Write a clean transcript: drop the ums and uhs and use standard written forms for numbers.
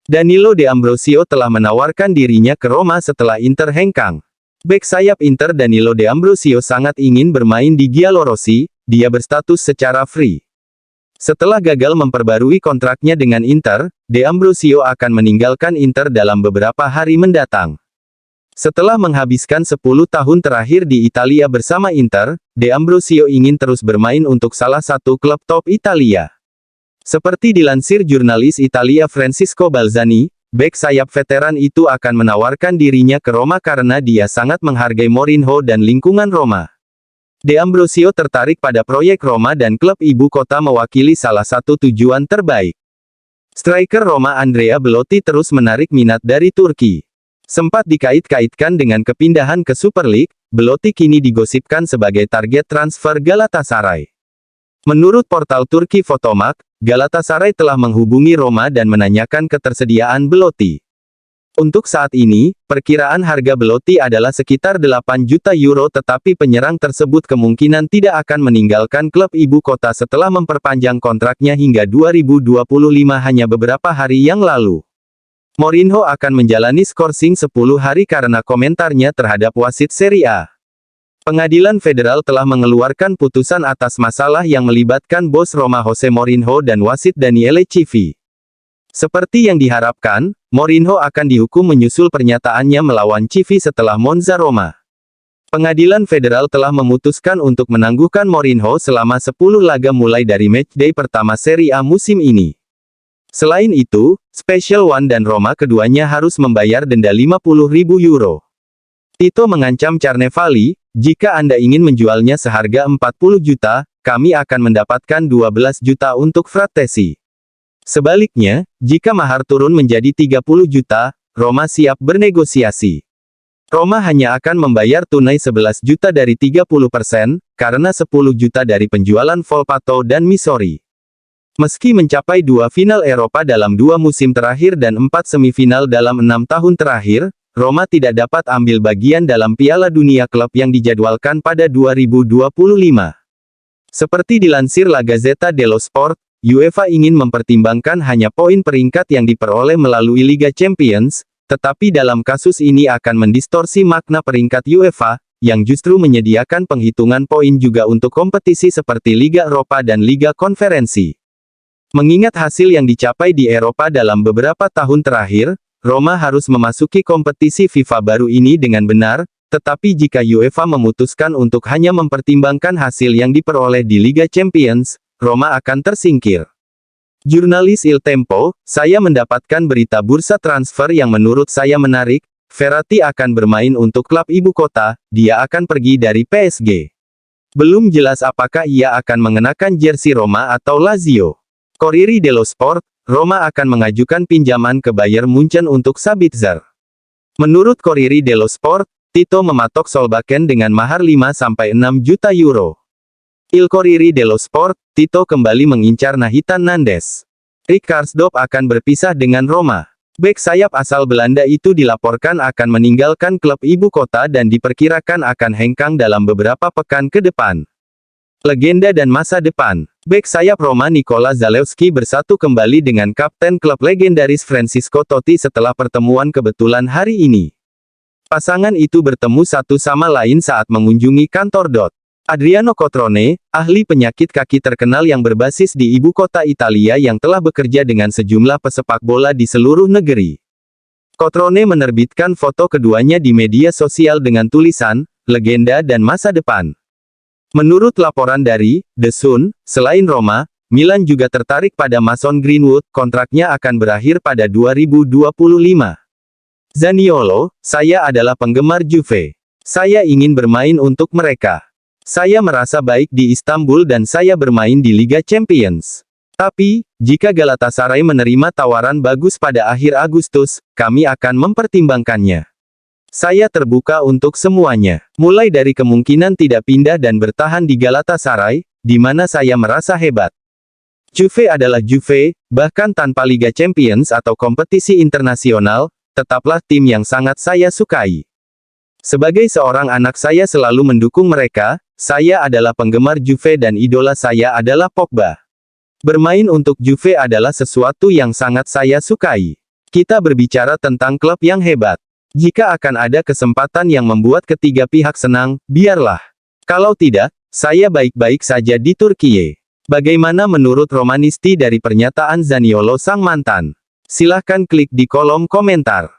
Danilo De Ambrosio telah menawarkan dirinya ke Roma setelah Inter hengkang. Bek sayap Inter Danilo De Ambrosio sangat ingin bermain di Giallorossi, dia berstatus secara free. Setelah gagal memperbarui kontraknya dengan Inter, De Ambrosio akan meninggalkan Inter dalam beberapa hari mendatang. Setelah menghabiskan 10 tahun terakhir di Italia bersama Inter, De Ambrosio ingin terus bermain untuk salah satu klub top Italia. Seperti dilansir jurnalis Italia Francisco Balzani, bek sayap veteran itu akan menawarkan dirinya ke Roma karena dia sangat menghargai Mourinho dan lingkungan Roma. De Ambrosio tertarik pada proyek Roma dan klub ibu kota mewakili salah satu tujuan terbaik. Striker Roma Andrea Belotti terus menarik minat dari Turki. Sempat dikait-kaitkan dengan kepindahan ke Super League, Belotti kini digosipkan sebagai target transfer Galatasaray. Menurut portal Turki Fotomak, Galatasaray telah menghubungi Roma dan menanyakan ketersediaan Belotti. Untuk saat ini, perkiraan harga Belotti adalah sekitar 8 juta euro tetapi penyerang tersebut kemungkinan tidak akan meninggalkan klub ibu kota setelah memperpanjang kontraknya hingga 2025 hanya beberapa hari yang lalu. Mourinho akan menjalani skorsing 10 hari karena komentarnya terhadap wasit Serie A. Pengadilan Federal telah mengeluarkan putusan atas masalah yang melibatkan bos Roma Jose Mourinho dan wasit Daniele Civi. Seperti yang diharapkan, Mourinho akan dihukum menyusul pernyataannya melawan Civi setelah Monza Roma. Pengadilan Federal telah memutuskan untuk menangguhkan Mourinho selama 10 laga mulai dari matchday pertama Serie A musim ini. Selain itu, Special One dan Roma keduanya harus membayar denda 50.000 euro. Tito mengancam Carnevali, jika Anda ingin menjualnya seharga 40 juta, kami akan mendapatkan 12 juta untuk Frattesi. Sebaliknya, jika mahar turun menjadi 30 juta, Roma siap bernegosiasi. Roma hanya akan membayar tunai 11 juta dari 30%, karena 10 juta dari penjualan Volpato dan Missouri. Meski mencapai 2 final Eropa dalam 2 musim terakhir dan 4 semifinal dalam 6 tahun terakhir, Roma tidak dapat ambil bagian dalam Piala Dunia Klub yang dijadwalkan pada 2025. Seperti dilansir La Gazzetta dello Sport, UEFA ingin mempertimbangkan hanya poin peringkat yang diperoleh melalui Liga Champions, tetapi dalam kasus ini akan mendistorsi makna peringkat UEFA, yang justru menyediakan penghitungan poin juga untuk kompetisi seperti Liga Eropa dan Liga Konferensi. Mengingat hasil yang dicapai di Eropa dalam beberapa tahun terakhir, Roma harus memasuki kompetisi FIFA baru ini dengan benar, tetapi jika UEFA memutuskan untuk hanya mempertimbangkan hasil yang diperoleh di Liga Champions, Roma akan tersingkir. Jurnalis Il Tempo, saya mendapatkan berita bursa transfer yang menurut saya menarik. Verratti akan bermain untuk klub ibu kota, dia akan pergi dari PSG. Belum jelas apakah ia akan mengenakan jersey Roma atau Lazio. Corriere dello Sport, Roma akan mengajukan pinjaman ke Bayern Munchen untuk Sabitzer. Menurut Corriere dello Sport, Tito mematok Solbakken dengan mahar 5-6 juta euro. Il Corriere dello Sport, Tito kembali mengincar Nathan Nandes. Rick Karsdorp akan berpisah dengan Roma. Bek sayap asal Belanda itu dilaporkan akan meninggalkan klub ibu kota dan diperkirakan akan hengkang dalam beberapa pekan ke depan. Legenda dan masa depan. Bek sayap Roma Nikola Zalewski bersatu kembali dengan kapten klub legendaris Francisco Totti setelah pertemuan kebetulan hari ini. Pasangan itu bertemu satu sama lain saat mengunjungi kantor DOT. Adriano Cotrone, ahli penyakit kaki terkenal yang berbasis di ibu kota Italia yang telah bekerja dengan sejumlah pesepak bola di seluruh negeri. Cotrone menerbitkan foto keduanya di media sosial dengan tulisan, legenda dan masa depan. Menurut laporan dari The Sun, selain Roma, Milan juga tertarik pada Mason Greenwood, kontraknya akan berakhir pada 2025. Zaniolo, saya adalah penggemar Juve. Saya ingin bermain untuk mereka. Saya merasa baik di Istanbul dan saya bermain di Liga Champions. Tapi, jika Galatasaray menerima tawaran bagus pada akhir Agustus, kami akan mempertimbangkannya. Saya terbuka untuk semuanya, mulai dari kemungkinan tidak pindah dan bertahan di Galatasaray, di mana saya merasa hebat. Juve adalah Juve, bahkan tanpa Liga Champions atau kompetisi internasional, tetaplah tim yang sangat saya sukai. Sebagai seorang anak saya selalu mendukung mereka, saya adalah penggemar Juve dan idola saya adalah Pogba. Bermain untuk Juve adalah sesuatu yang sangat saya sukai. Kita berbicara tentang klub yang hebat. Jika akan ada kesempatan yang membuat ketiga pihak senang, biarlah. Kalau tidak, saya baik-baik saja di Turkiye. Bagaimana menurut Romanisti dari pernyataan Zaniolo sang mantan? Silahkan klik di kolom komentar.